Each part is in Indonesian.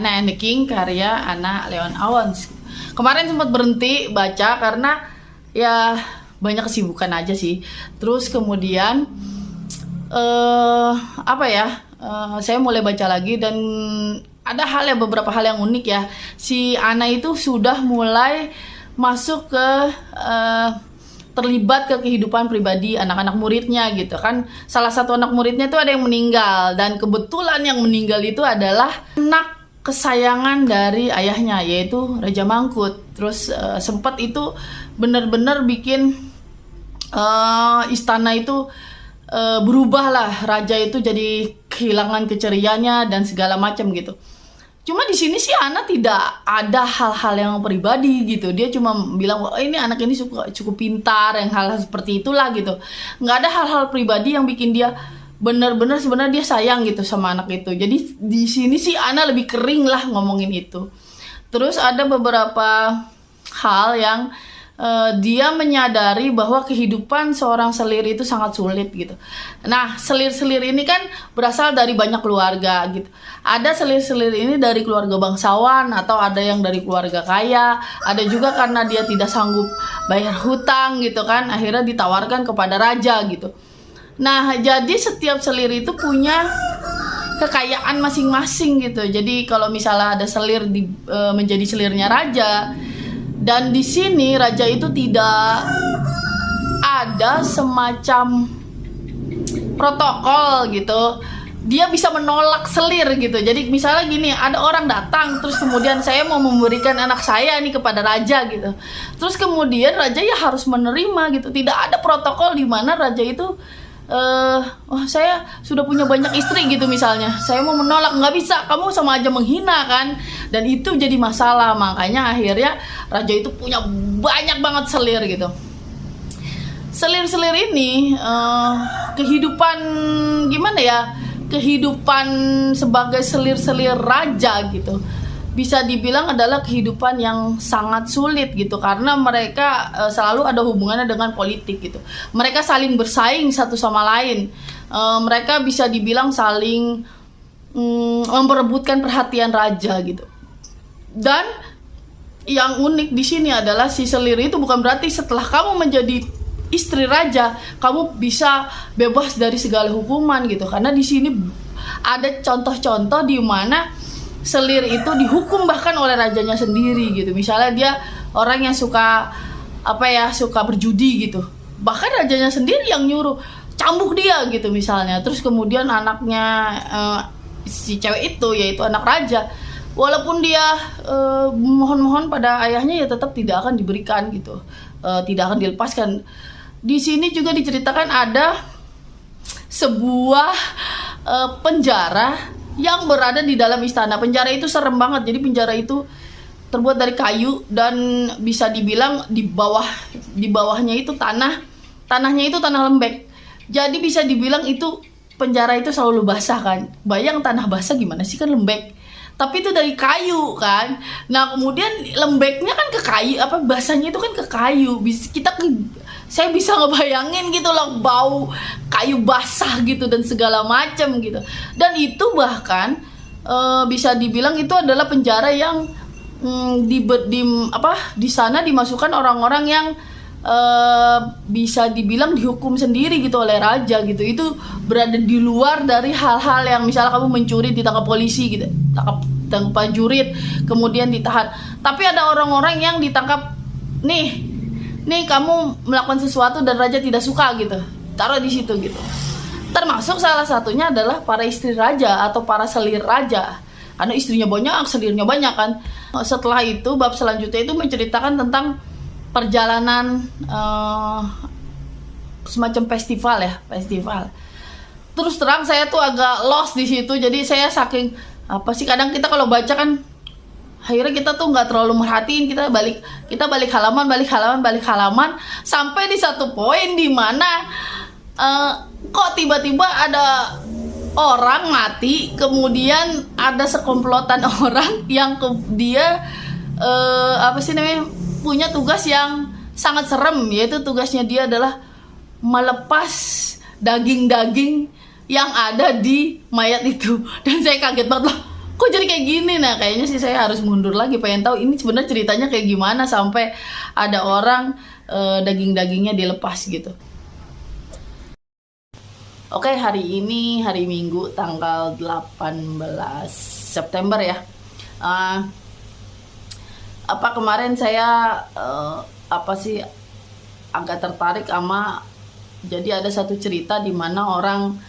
Anna and the King karya Anna Leon Awards. Kemarin sempat berhenti baca karena ya banyak kesibukan aja sih. Terus kemudian saya mulai baca lagi dan ada beberapa hal yang unik ya. Si Anna itu sudah mulai masuk ke terlibat ke kehidupan pribadi anak-anak muridnya gitu kan. Salah satu anak muridnya itu ada yang meninggal, dan kebetulan yang meninggal itu adalah anak kesayangan dari ayahnya, yaitu Raja Mangkut. Terus sempat itu benar-benar bikin istana itu berubah lah, raja itu jadi kehilangan kecerianya dan segala macam gitu. Cuma di sini sih Anna tidak ada hal-hal yang pribadi gitu. Dia cuma bilang, oh, ini anak ini cukup pintar, yang hal-hal seperti itulah gitu. Nggak ada hal-hal pribadi yang bikin dia benar-benar sebenarnya dia sayang gitu sama anak itu. Jadi di sini sih Anna lebih kering lah ngomongin itu. Terus ada beberapa hal yang dia menyadari bahwa kehidupan seorang selir itu sangat sulit gitu. Nah, selir-selir ini kan berasal dari banyak keluarga gitu. Ada selir-selir ini dari keluarga bangsawan, atau ada yang dari keluarga kaya. Ada juga karena dia tidak sanggup bayar hutang gitu kan, akhirnya ditawarkan kepada raja gitu. Nah, jadi setiap selir itu punya kekayaan masing-masing gitu. Jadi kalau misalnya ada selir menjadi selirnya raja, dan di sini raja itu tidak ada semacam protokol gitu. Dia bisa menolak selir gitu. Jadi misalnya gini, ada orang datang terus kemudian saya mau memberikan anak saya nih kepada raja gitu. Terus kemudian raja ya harus menerima gitu. Tidak ada protokol di mana raja itu saya sudah punya banyak istri gitu misalnya, saya mau menolak, nggak bisa, kamu sama aja menghina kan. Dan itu jadi masalah, makanya akhirnya raja itu punya banyak banget selir gitu. Selir-selir ini kehidupan gimana ya, kehidupan sebagai selir-selir raja gitu, bisa dibilang adalah kehidupan yang sangat sulit gitu, karena mereka selalu ada hubungannya dengan politik gitu. Mereka saling bersaing satu sama lain. Mereka bisa dibilang saling memperebutkan perhatian raja gitu. Dan yang unik di sini adalah si selir itu bukan berarti setelah kamu menjadi istri raja kamu bisa bebas dari segala hukuman gitu. Karena di sini ada contoh-contoh di mana selir itu dihukum bahkan oleh rajanya sendiri gitu. Misalnya dia orang yang suka berjudi gitu, bahkan rajanya sendiri yang nyuruh cambuk dia gitu misalnya. Terus kemudian anaknya si cewek itu, yaitu anak raja, walaupun dia mohon-mohon pada ayahnya, ya tetap tidak akan diberikan gitu, tidak akan dilepaskan. Di sini juga diceritakan ada sebuah penjara yang berada di dalam istana. Penjara itu serem banget. Jadi penjara itu terbuat dari kayu, dan bisa dibilang di bawahnya itu tanahnya itu tanah lembek. Jadi bisa dibilang itu penjara itu selalu basah kan. Bayang tanah basah gimana sih, kan lembek. Tapi itu dari kayu kan. Nah, kemudian lembeknya kan ke kayu, basahnya itu kan ke kayu. Saya bisa ngebayangin gitu loh, bau kayu basah gitu dan segala macam gitu. Dan itu bahkan bisa dibilang itu adalah penjara yang di sana dimasukkan orang-orang yang bisa dibilang dihukum sendiri gitu oleh raja gitu. Itu berada di luar dari hal-hal yang misalnya kamu mencuri ditangkap polisi gitu, tangkap prajurit kemudian ditahan. Tapi ada orang-orang yang ditangkap, nih kamu melakukan sesuatu dan raja tidak suka gitu, taruh di situ gitu. Termasuk salah satunya adalah para istri raja atau para selir raja, karena istrinya banyak, selirnya banyak kan. Setelah itu bab selanjutnya itu menceritakan tentang perjalanan semacam festival. Terus terang saya tuh agak lost di situ. Jadi saya saking kadang kita kalau baca kan akhirnya kita tuh nggak terlalu merhatiin, kita balik halaman sampai di satu poin di mana kok tiba-tiba ada orang mati, kemudian ada sekomplotan orang yang dia punya tugas yang sangat serem, yaitu tugasnya dia adalah melepas daging-daging yang ada di mayat itu. Dan saya kaget banget, loh kok jadi kayak gini. Nah kayaknya sih saya harus mundur lagi, pengen tahu ini sebenarnya ceritanya kayak gimana sampai ada orang daging-dagingnya dilepas gitu. Oke, hari ini hari Minggu tanggal 18 September ya. Kemarin saya agak tertarik sama, jadi ada satu cerita di mana orang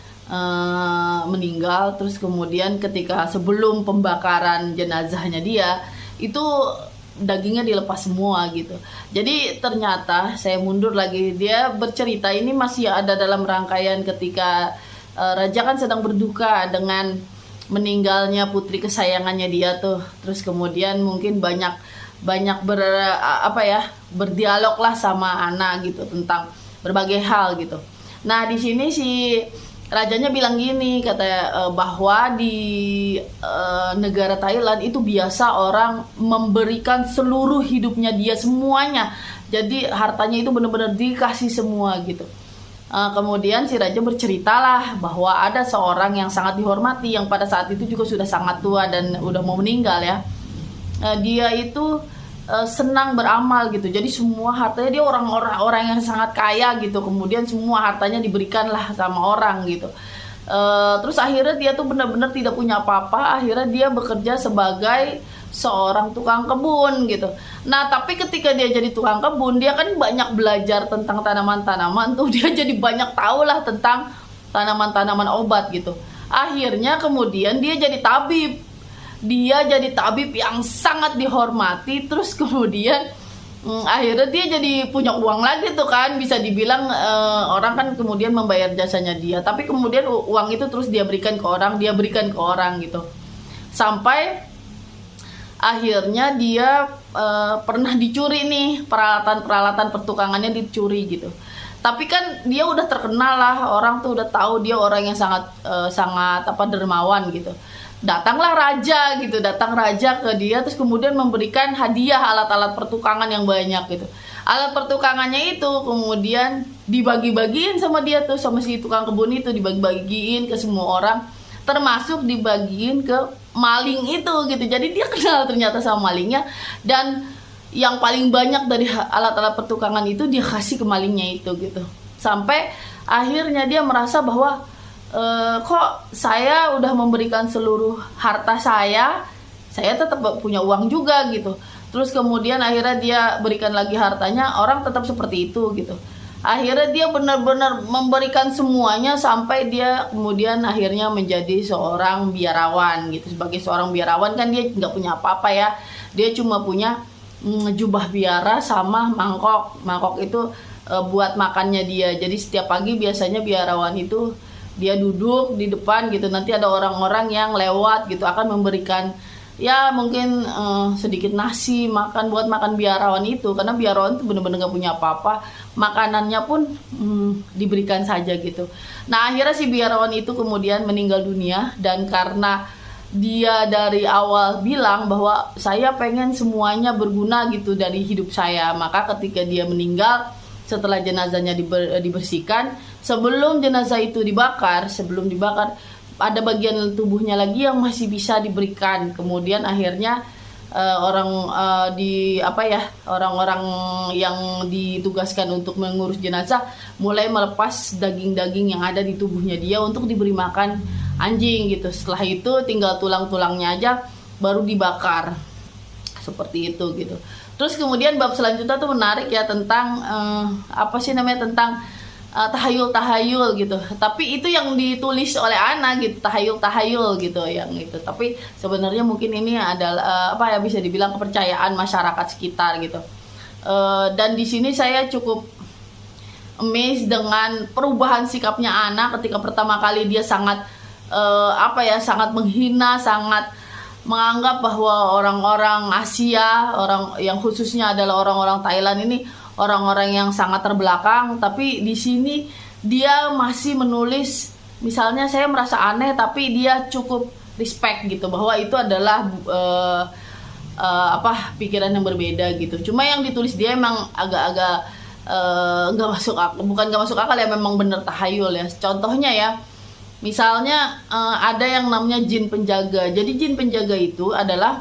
meninggal, terus kemudian ketika sebelum pembakaran jenazahnya dia itu dagingnya dilepas semua gitu. Jadi ternyata saya mundur lagi, dia bercerita ini masih ada dalam rangkaian ketika raja kan sedang berduka dengan meninggalnya putri kesayangannya dia tuh. Terus kemudian mungkin banyak berdialog lah sama anak gitu tentang berbagai hal gitu. Nah di sini si rajanya bilang gini, bahwa di negara Thailand itu biasa orang memberikan seluruh hidupnya dia semuanya. Jadi hartanya itu benar-benar dikasih semua gitu. Kemudian si raja berceritalah bahwa ada seorang yang sangat dihormati yang pada saat itu juga sudah sangat tua dan udah mau meninggal ya. Dia itu senang beramal gitu. Jadi semua hartanya, dia orang yang sangat kaya gitu. Kemudian semua hartanya diberikanlah sama orang gitu. Terus akhirnya dia tuh benar-benar tidak punya apa-apa. Akhirnya dia bekerja sebagai seorang tukang kebun gitu. Nah tapi ketika dia jadi tukang kebun, dia kan banyak belajar tentang tanaman-tanaman tuh. Dia jadi banyak tahu lah tentang tanaman-tanaman obat gitu. Akhirnya kemudian dia jadi tabib. Dia jadi tabib yang sangat dihormati. Terus kemudian akhirnya dia jadi punya uang lagi tuh kan. Bisa dibilang orang kan kemudian membayar jasanya dia. Tapi kemudian uang itu terus dia berikan ke orang, gitu. Sampai akhirnya dia pernah dicuri nih, peralatan pertukangannya dicuri gitu. Tapi kan dia udah terkenal lah, orang tuh udah tahu dia orang yang sangat dermawan gitu. Datang raja ke dia, terus kemudian memberikan hadiah alat-alat pertukangan yang banyak gitu. Alat pertukangannya itu kemudian dibagi-bagiin sama dia tuh, sama si tukang kebun itu, dibagi-bagiin ke semua orang, termasuk dibagiin ke maling itu gitu. Jadi dia kenal ternyata sama malingnya, dan yang paling banyak dari alat-alat pertukangan itu dia kasih ke malingnya itu gitu. Sampai akhirnya dia merasa bahwa kok saya udah memberikan seluruh harta saya tetap punya uang juga gitu. Terus kemudian akhirnya dia berikan lagi hartanya, orang tetap seperti itu gitu. Akhirnya dia benar-benar memberikan semuanya sampai dia kemudian akhirnya menjadi seorang biarawan gitu. Sebagai seorang biarawan kan dia nggak punya apa-apa ya. Dia cuma punya jubah biara sama mangkok. Mangkok itu buat makannya dia. Jadi setiap pagi biasanya biarawan itu dia duduk di depan gitu, nanti ada orang-orang yang lewat gitu akan memberikan ya mungkin sedikit nasi buat makan biarawan itu, karena biarawan itu benar-benar gak punya apa-apa, makanannya pun diberikan saja gitu. Nah akhirnya si biarawan itu kemudian meninggal dunia, dan karena dia dari awal bilang bahwa saya pengen semuanya berguna gitu dari hidup saya, maka ketika dia meninggal, setelah jenazahnya dibersihkan, sebelum jenazah itu dibakar, ada bagian tubuhnya lagi yang masih bisa diberikan. Kemudian akhirnya orang-orang yang ditugaskan untuk mengurus jenazah mulai melepas daging-daging yang ada di tubuhnya dia untuk diberi makan anjing gitu. Setelah itu tinggal tulang-tulangnya aja baru dibakar. Seperti itu gitu. Terus kemudian bab selanjutnya tuh menarik ya, tentang tentang tahayul gitu. Tapi itu yang ditulis oleh anak gitu, tahayul gitu yang itu. Tapi sebenarnya mungkin ini adalah bisa dibilang kepercayaan masyarakat sekitar gitu. Dan di sini saya cukup amazed dengan perubahan sikapnya anak ketika pertama kali dia sangat menghina, sangat menganggap bahwa orang-orang Asia, orang yang khususnya adalah orang-orang Thailand ini orang-orang yang sangat terbelakang. Tapi di sini dia masih menulis, misalnya saya merasa aneh tapi dia cukup respect gitu, bahwa itu adalah pikiran yang berbeda gitu. Cuma yang ditulis dia emang agak-agak bukan nggak masuk akal ya, memang bener tahayul ya. Contohnya ya, Misalnya ada yang namanya jin penjaga. Jadi jin penjaga itu adalah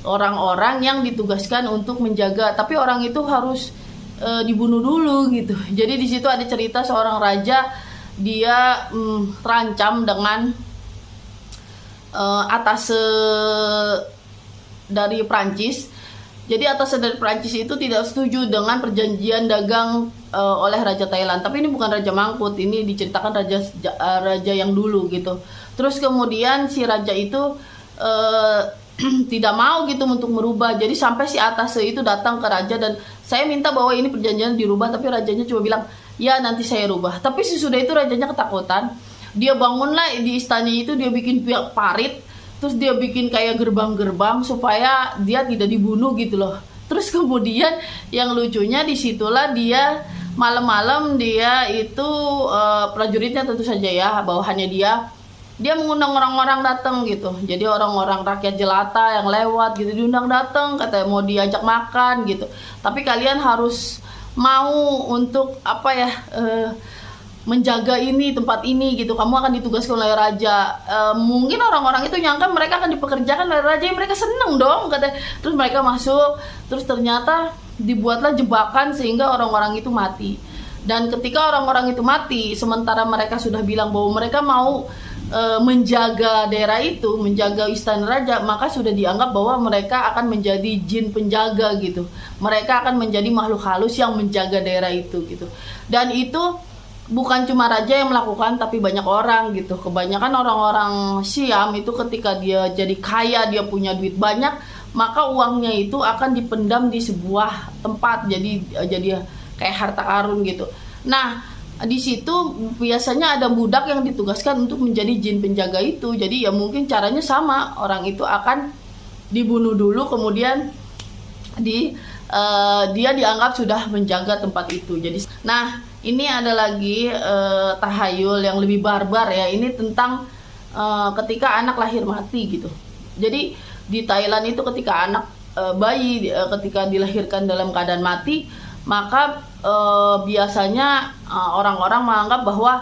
orang-orang yang ditugaskan untuk menjaga, tapi orang itu harus dibunuh dulu gitu. Jadi di situ ada cerita seorang raja, dia terancam dengan atase dari Prancis. Jadi atase dari Prancis itu tidak setuju dengan perjanjian dagang oleh Raja Thailand. Tapi ini bukan Raja Mangkut, ini diceritakan raja yang dulu gitu. Terus kemudian si raja itu tidak mau gitu untuk merubah. Jadi sampai si atase itu datang ke raja dan saya minta bahwa ini perjanjian dirubah, tapi rajanya cuma bilang ya nanti saya rubah. Tapi sesudah itu rajanya ketakutan. Dia bangunlah di istana itu, dia bikin parit, terus dia bikin kayak gerbang-gerbang supaya dia tidak dibunuh gitu loh. Terus kemudian yang lucunya disitulah dia malam-malam dia itu prajuritnya tentu saja ya, bawahannya dia mengundang orang-orang datang gitu. Jadi orang-orang rakyat jelata yang lewat gitu diundang datang, katanya mau diajak makan gitu. Tapi kalian harus mau untuk apa ya, menjaga ini, tempat ini gitu. Kamu akan ditugaskan oleh raja. Mungkin orang-orang itu nyangka mereka akan dipekerjakan oleh raja, mereka seneng dong katanya. Terus mereka masuk, terus ternyata dibuatlah jebakan sehingga orang-orang itu mati. Dan ketika orang-orang itu mati, sementara mereka sudah bilang bahwa mereka mau menjaga daerah itu, menjaga istana raja, maka sudah dianggap bahwa mereka akan menjadi jin penjaga gitu. Mereka akan menjadi makhluk halus yang menjaga daerah itu gitu. Dan itu bukan cuma raja yang melakukan, tapi banyak orang gitu. Kebanyakan orang-orang Siam itu ketika dia jadi kaya, dia punya duit banyak, maka uangnya itu akan dipendam di sebuah tempat, jadi kayak harta karun gitu. Nah, di situ biasanya ada budak yang ditugaskan untuk menjadi jin penjaga itu. Jadi ya mungkin caranya sama, orang itu akan dibunuh dulu, kemudian dia dianggap sudah menjaga tempat itu. Jadi, nah ini ada lagi tahayul yang lebih barbar ya. Ini tentang ketika anak lahir mati gitu. Jadi di Thailand itu ketika anak bayi ketika dilahirkan dalam keadaan mati, maka biasanya orang-orang menganggap bahwa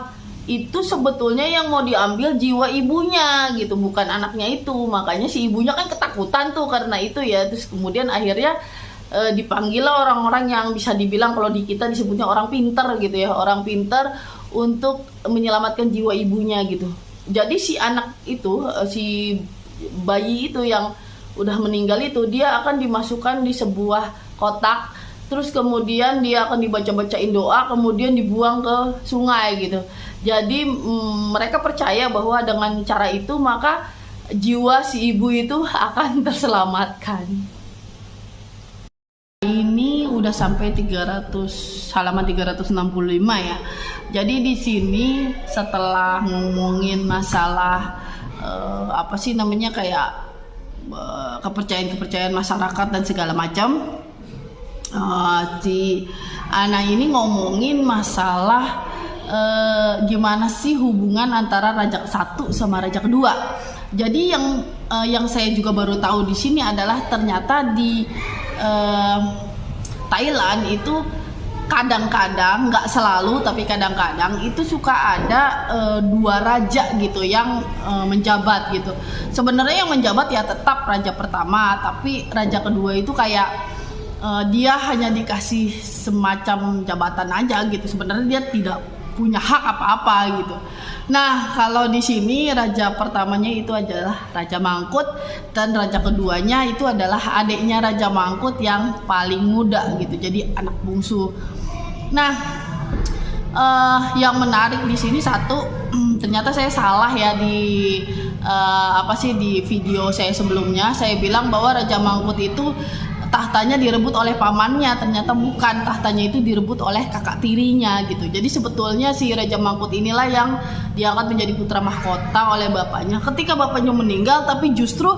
itu sebetulnya yang mau diambil jiwa ibunya gitu, bukan anaknya itu. Makanya si ibunya kan ketakutan tuh karena itu ya. Terus kemudian akhirnya dipanggil orang-orang yang bisa dibilang kalau di kita disebutnya orang pinter gitu ya, orang pinter untuk menyelamatkan jiwa ibunya gitu. Jadi si anak itu, si bayi itu yang udah meninggal itu, dia akan dimasukkan di sebuah kotak. Terus kemudian dia akan dibaca-bacain doa, kemudian dibuang ke sungai gitu. Jadi mereka percaya bahwa dengan cara itu maka jiwa si ibu itu akan terselamatkan. Ini udah sampai halaman 365 ya. Jadi di sini setelah ngomongin masalah apa sih namanya kayak kepercayaan masyarakat dan segala macam, si Ana ini ngomongin masalah gimana sih hubungan antara raja satu sama raja kedua. Jadi yang saya juga baru tahu di sini adalah ternyata di Thailand itu kadang-kadang, nggak selalu tapi kadang-kadang itu suka ada dua raja gitu yang menjabat gitu. Sebenarnya yang menjabat ya tetap raja pertama, tapi raja kedua itu kayak dia hanya dikasih semacam jabatan aja gitu. Sebenarnya dia tidak punya hak apa-apa gitu. Nah, kalau di sini raja pertamanya itu adalah Raja Mangkut, dan raja keduanya itu adalah adiknya Raja Mangkut yang paling muda gitu. Jadi anak bungsu. Nah, yang menarik di sini satu, ternyata saya salah ya di di video saya sebelumnya. Saya bilang bahwa Raja Mangkut itu tahtanya direbut oleh pamannya, ternyata bukan, tahtanya itu direbut oleh kakak tirinya gitu. Jadi sebetulnya si Raja Mangkut inilah yang diangkat menjadi putra mahkota oleh bapaknya ketika bapaknya meninggal, tapi justru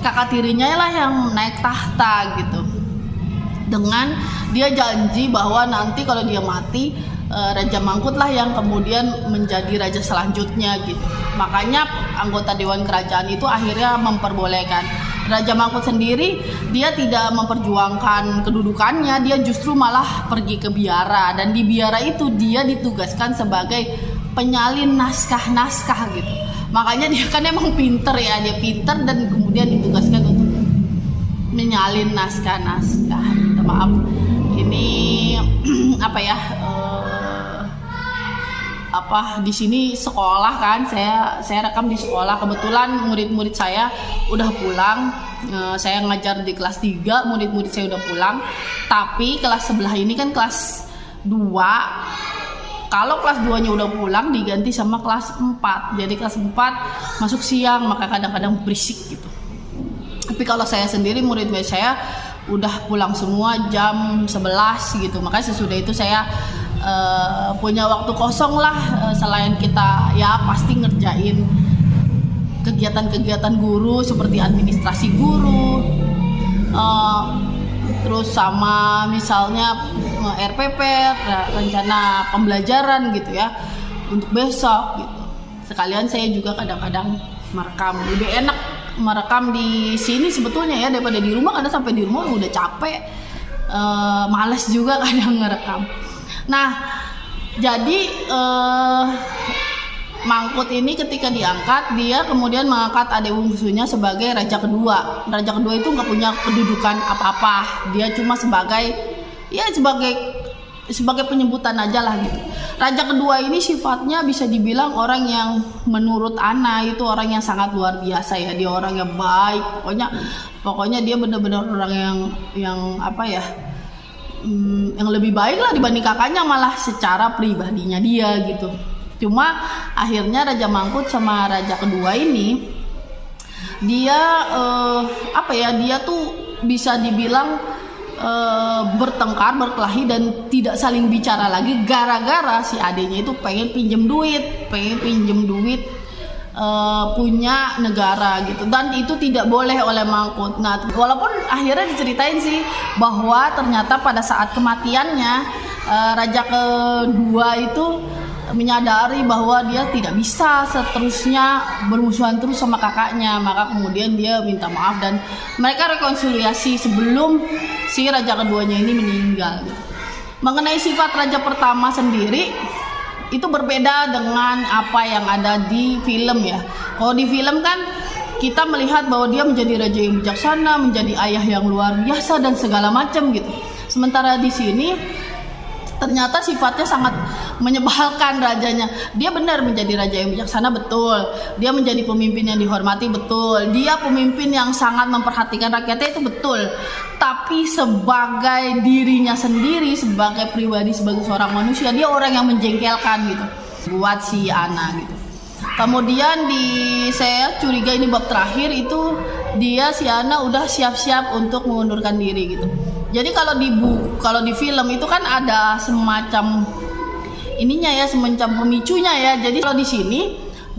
kakak tirinya lah yang naik tahta gitu. Dengan dia janji bahwa nanti kalau dia mati, Raja Mangkut lah yang kemudian menjadi raja selanjutnya gitu. Makanya anggota Dewan Kerajaan itu akhirnya memperbolehkan. Raja Mangkut sendiri dia tidak memperjuangkan kedudukannya, dia justru malah pergi ke biara, dan di biara itu dia ditugaskan sebagai penyalin naskah-naskah gitu. Makanya dia kan emang pinter ya, dia pinter dan kemudian ditugaskan untuk menyalin naskah-naskah. Maaf, ini apa ya? Di sini sekolah kan, saya rekam di sekolah. Kebetulan murid-murid saya udah pulang. Saya ngajar di kelas 3, murid-murid saya udah pulang. Tapi kelas sebelah ini kan kelas 2. Kalau kelas 2-nya udah pulang diganti sama kelas 4. Jadi kelas 4 masuk siang, maka kadang-kadang berisik gitu. Tapi kalau saya sendiri, murid-murid saya udah pulang semua jam 11 gitu. Makanya sesudah itu saya punya waktu kosong lah, selain kita ya pasti ngerjain kegiatan-kegiatan guru seperti administrasi guru, terus sama misalnya RPP, rencana pembelajaran gitu ya untuk besok gitu. Sekalian saya juga kadang-kadang merekam. Lebih enak merekam di sini sebetulnya ya daripada di rumah, karena sampai di rumah udah capek, males juga kadang ngerekam. Nah, jadi Mangkut ini ketika diangkat, dia kemudian mengangkat adik bungsunya sebagai raja kedua. Raja kedua itu nggak punya kedudukan apa-apa, dia cuma sebagai penyebutan aja lah gitu. Raja kedua ini sifatnya bisa dibilang orang yang menurut Ana itu orang yang sangat luar biasa ya. Dia orang yang baik, pokoknya dia benar-benar orang yang apa ya, yang lebih baik lah dibanding kakaknya, malah secara pribadinya dia gitu. Cuma akhirnya Raja Mangkut sama Raja kedua ini dia dia tuh bisa dibilang bertengkar, berkelahi dan tidak saling bicara lagi gara-gara si adiknya itu pengen pinjem duit punya negara gitu, dan itu tidak boleh oleh Mangkut. Nah, walaupun akhirnya diceritain sih bahwa ternyata pada saat kematiannya Raja kedua itu menyadari bahwa dia tidak bisa seterusnya bermusuhan terus sama kakaknya, maka kemudian dia minta maaf dan mereka rekonsiliasi sebelum si Raja keduanya ini meninggal. Mengenai sifat Raja pertama sendiri itu berbeda dengan apa yang ada di film ya. Kalau di film kan kita melihat bahwa dia menjadi raja yang bijaksana, menjadi ayah yang luar biasa dan segala macam gitu. Sementara di sini ternyata sifatnya sangat menyebalkan rajanya. Dia benar menjadi raja yang bijaksana, betul. Dia menjadi pemimpin yang dihormati, betul. Dia pemimpin yang sangat memperhatikan rakyatnya, itu betul. Tapi sebagai dirinya sendiri, sebagai pribadi, sebagai seorang manusia, dia orang yang menjengkelkan gitu buat si Ana gitu. Kemudian saya curiga ini bab terakhir itu si Ana udah siap-siap untuk mengundurkan diri gitu. Jadi kalau di film itu kan ada semacam ininya ya, semacam pemicunya ya. Jadi kalau di sini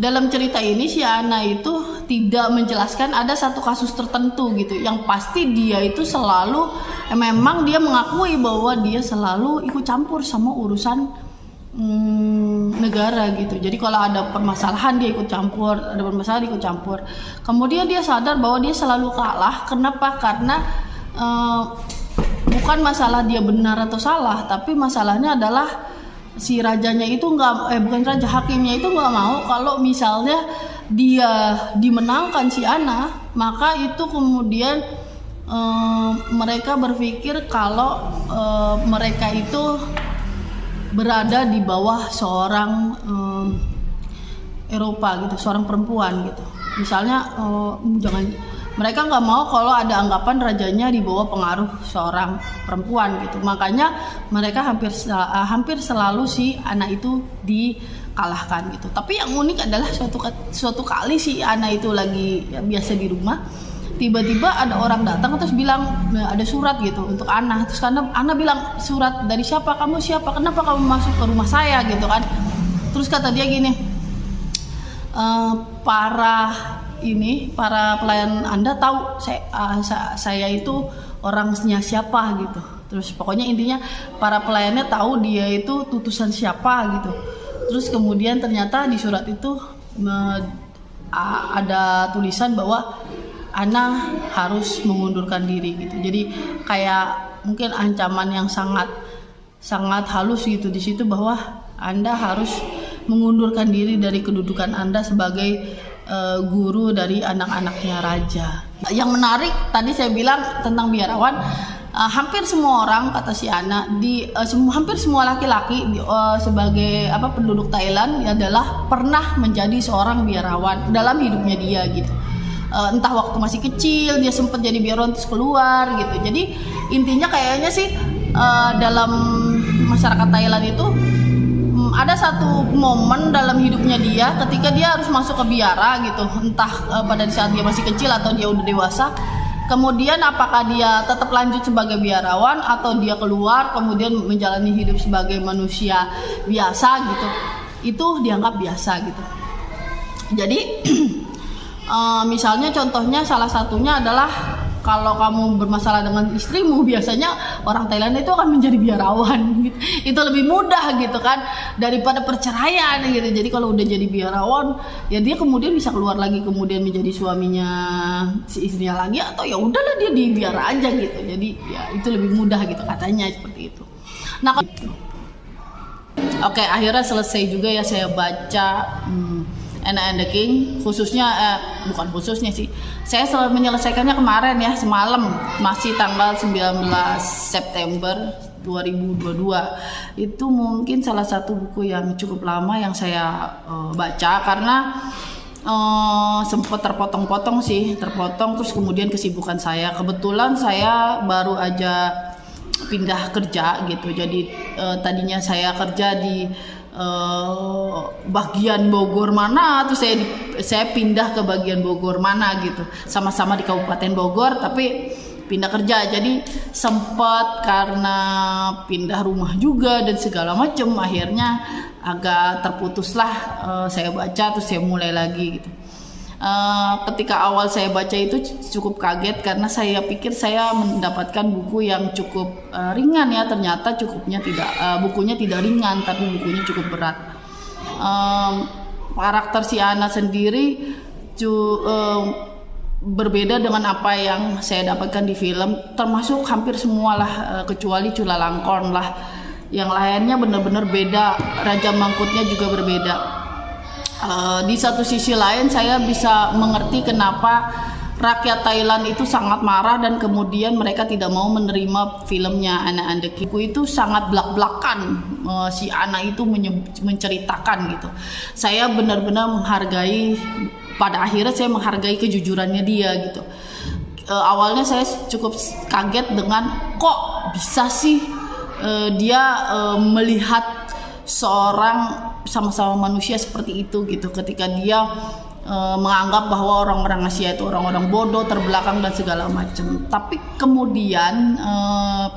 dalam cerita ini si Ana itu tidak menjelaskan ada satu kasus tertentu gitu. Yang pasti dia itu selalu memang dia mengakui bahwa dia selalu ikut campur sama urusan negara gitu. Jadi kalau ada permasalahan dia ikut campur, ada permasalahan dia ikut campur. Kemudian dia sadar bahwa dia selalu kalah. Kenapa? Karena bukan masalah dia benar atau salah, tapi masalahnya adalah si rajanya itu bukan raja, hakimnya itu nggak mau kalau misalnya dia dimenangkan si Ana, maka itu kemudian mereka berpikir kalau mereka itu berada di bawah seorang Eropa gitu, seorang perempuan gitu. Misalnya mereka nggak mau kalau ada anggapan rajanya di bawah pengaruh seorang perempuan gitu. Makanya mereka hampir selalu si Ana itu dikalahkan gitu. Tapi yang unik adalah suatu kali si Ana itu lagi biasa di rumah, tiba-tiba ada orang datang terus bilang ada surat gitu untuk Ana. Terus Ana bilang, surat dari siapa? Kamu siapa? Kenapa kamu masuk ke rumah saya gitu kan? Terus kata dia gini, para pelayan Anda tahu saya itu orangnya siapa gitu. Terus pokoknya intinya para pelayannya tahu dia itu utusan siapa gitu. Terus kemudian ternyata di surat itu ada tulisan bahwa Ana harus mengundurkan diri gitu. Jadi kayak mungkin ancaman yang sangat halus gitu di situ, bahwa Anda harus mengundurkan diri dari kedudukan Anda sebagai guru dari anak-anaknya raja. Yang menarik tadi saya bilang tentang biarawan, hampir semua orang, kata si Ana, hampir semua laki-laki sebagai penduduk Thailand adalah pernah menjadi seorang biarawan dalam hidupnya dia gitu. Entah waktu masih kecil dia sempat jadi biarawan terus keluar gitu. Jadi intinya kayaknya sih dalam masyarakat Thailand itu ada satu momen dalam hidupnya dia ketika dia harus masuk ke biara gitu, entah pada saat dia masih kecil atau dia udah dewasa. Kemudian apakah dia tetap lanjut sebagai biarawan atau dia keluar kemudian menjalani hidup sebagai manusia biasa gitu, itu dianggap biasa gitu. Jadi misalnya contohnya salah satunya adalah kalau kamu bermasalah dengan istrimu, biasanya orang Thailand itu akan menjadi biarawan gitu. Itu lebih mudah gitu kan daripada perceraian gitu. Jadi kalau udah jadi biarawan, ya dia kemudian bisa keluar lagi kemudian menjadi suaminya si istrinya lagi, atau ya udahlah dia di biara aja gitu. Jadi ya itu lebih mudah gitu katanya, seperti itu. Nah, oke, akhirnya selesai juga ya saya baca Anna and the King, khususnya bukan khususnya sih, saya selalu menyelesaikannya kemarin ya, semalam, masih tanggal 19 September 2022. Itu mungkin salah satu buku yang cukup lama yang saya baca, karena sempat terpotong terus kemudian kesibukan saya. Kebetulan saya baru aja pindah kerja gitu, jadi tadinya saya kerja di bagian Bogor mana, terus saya pindah ke bagian Bogor mana gitu, sama-sama di Kabupaten Bogor tapi pindah kerja. Jadi sempat karena pindah rumah juga dan segala macam, akhirnya agak terputuslah saya baca, terus saya mulai lagi gitu. Ketika awal saya baca itu cukup kaget karena saya pikir saya mendapatkan buku yang cukup ringan ya, ternyata bukunya tidak ringan tapi bukunya cukup berat. Karakter si Ana sendiri berbeda dengan apa yang saya dapatkan di film, termasuk hampir semualah kecuali Chulalongkorn lah. Yang lainnya benar-benar beda, Raja Mangkutnya juga berbeda. Di satu sisi lain saya bisa mengerti kenapa rakyat Thailand itu sangat marah dan kemudian mereka tidak mau menerima filmnya Anna and the King. Itu sangat belak-belakan, si Ana itu menceritakan gitu. Saya benar-benar menghargai, pada akhirnya saya menghargai kejujurannya dia gitu. Awalnya saya cukup kaget dengan kok bisa sih dia melihat seorang sama-sama manusia seperti itu gitu, ketika dia menganggap bahwa orang-orang Asia itu orang-orang bodoh, terbelakang dan segala macam. Tapi kemudian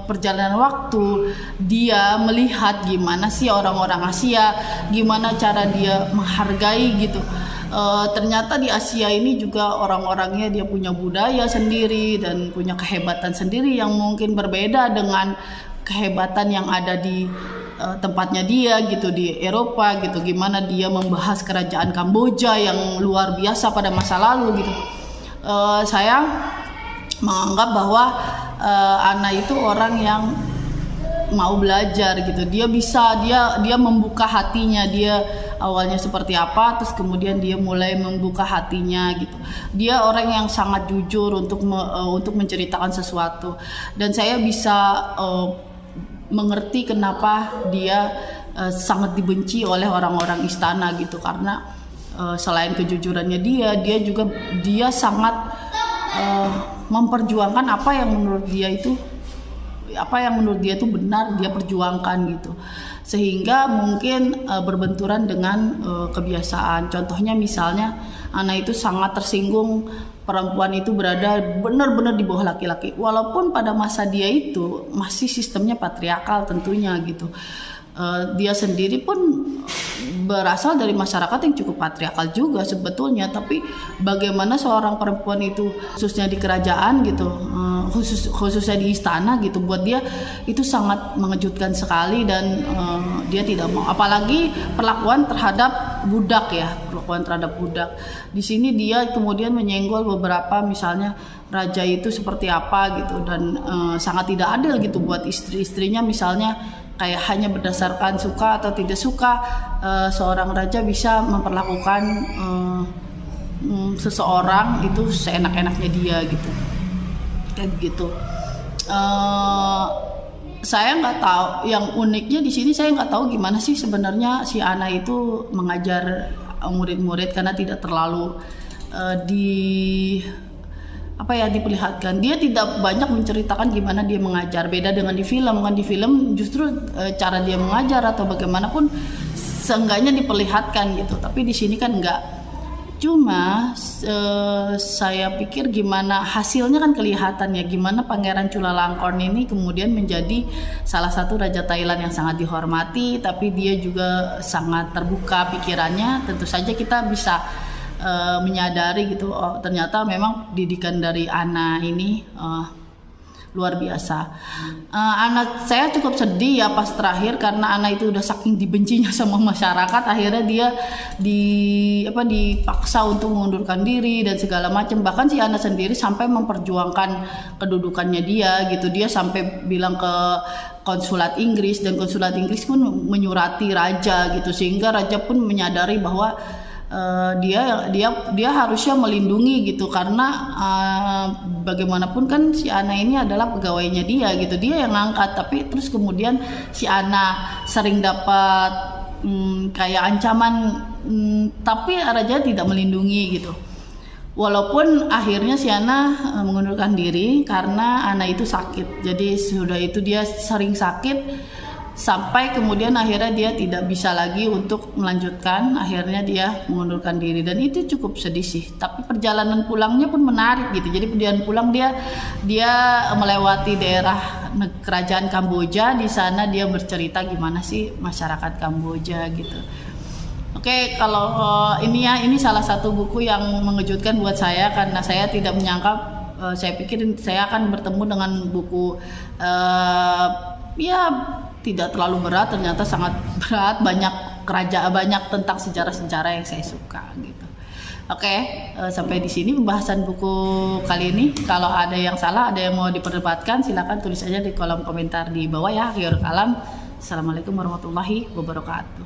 perjalanan waktu dia melihat gimana sih orang-orang Asia, gimana cara dia menghargai gitu. Ternyata di Asia ini juga orang-orangnya dia punya budaya sendiri dan punya kehebatan sendiri yang mungkin berbeda dengan kehebatan yang ada di tempatnya dia gitu, di Eropa gitu. Gimana dia membahas kerajaan Kamboja yang luar biasa pada masa lalu gitu. Saya menganggap bahwa Ana itu orang yang mau belajar gitu. Dia membuka hatinya. Dia awalnya seperti apa, terus kemudian dia mulai membuka hatinya gitu. Dia orang yang sangat jujur untuk menceritakan sesuatu, dan saya bisa mengerti kenapa dia sangat dibenci oleh orang-orang istana gitu, karena selain kejujurannya dia sangat memperjuangkan apa yang menurut dia itu benar, dia perjuangkan gitu, sehingga mungkin berbenturan dengan kebiasaan. Contohnya misalnya Ana itu sangat tersinggung perempuan itu berada benar-benar di bawah laki-laki, walaupun pada masa dia itu masih sistemnya patriarkal tentunya gitu. Dia sendiri pun berasal dari masyarakat yang cukup patriarkal juga sebetulnya, tapi bagaimana seorang perempuan itu khususnya di kerajaan gitu, khususnya di istana gitu, buat dia itu sangat mengejutkan sekali. Dan dia tidak mau, apalagi perlakuan terhadap budak ya, perlakuan terhadap budak. Di sini dia kemudian menyenggol beberapa, misalnya raja itu seperti apa gitu, dan sangat tidak adil gitu buat istri-istrinya, misalnya kayak hanya berdasarkan suka atau tidak suka seorang raja bisa memperlakukan seseorang itu seenak-enaknya dia gitu, kayak gitu. Saya nggak tahu, yang uniknya di sini saya nggak tahu gimana sih sebenarnya si Ana itu mengajar murid-murid, karena tidak terlalu diperlihatkan. Dia tidak banyak menceritakan gimana dia mengajar, beda dengan di film. Kan di film justru cara dia mengajar atau bagaimanapun seenggaknya diperlihatkan gitu, tapi di sini kan enggak. Cuma saya pikir gimana hasilnya kan kelihatan ya, gimana Pangeran Chulalongkorn ini kemudian menjadi salah satu raja Thailand yang sangat dihormati, tapi dia juga sangat terbuka pikirannya. Tentu saja kita bisa menyadari gitu, oh ternyata memang didikan dari Ana ini luar biasa. Anak saya cukup sedih ya pas terakhir, karena Ana itu udah saking dibencinya sama masyarakat, akhirnya dia dipaksa untuk mengundurkan diri dan segala macam. Bahkan si Ana sendiri sampai memperjuangkan kedudukannya dia gitu. Dia sampai bilang ke konsulat Inggris, dan konsulat Inggris pun menyurati raja gitu, sehingga raja pun menyadari bahwa dia harusnya melindungi gitu, karena bagaimanapun kan si Ana ini adalah pegawainya dia gitu, dia yang ngangkat, tapi terus kemudian si Ana sering dapat kayak ancaman, tapi raja tidak melindungi gitu. Walaupun akhirnya si Ana mengundurkan diri karena Ana itu sakit, jadi sudah itu dia sering sakit sampai kemudian akhirnya dia tidak bisa lagi untuk melanjutkan, akhirnya dia mengundurkan diri, dan itu cukup sedih sih. Tapi perjalanan pulangnya pun menarik gitu. Jadi perjalanan pulang dia melewati daerah kerajaan Kamboja. Di sana dia bercerita gimana sih masyarakat Kamboja gitu. Oke, kalau ini salah satu buku yang mengejutkan buat saya, karena saya tidak menyangka, saya pikir saya akan bertemu dengan buku tidak terlalu berat, ternyata sangat berat, banyak tentang sejarah-sejarah yang saya suka gitu. Oke, sampai di sini pembahasan buku kali ini. Kalau ada yang salah, ada yang mau diperdebatkan, silakan tulis aja di kolom komentar di bawah ya. Akhirul kalam. Assalamualaikum warahmatullahi wabarakatuh.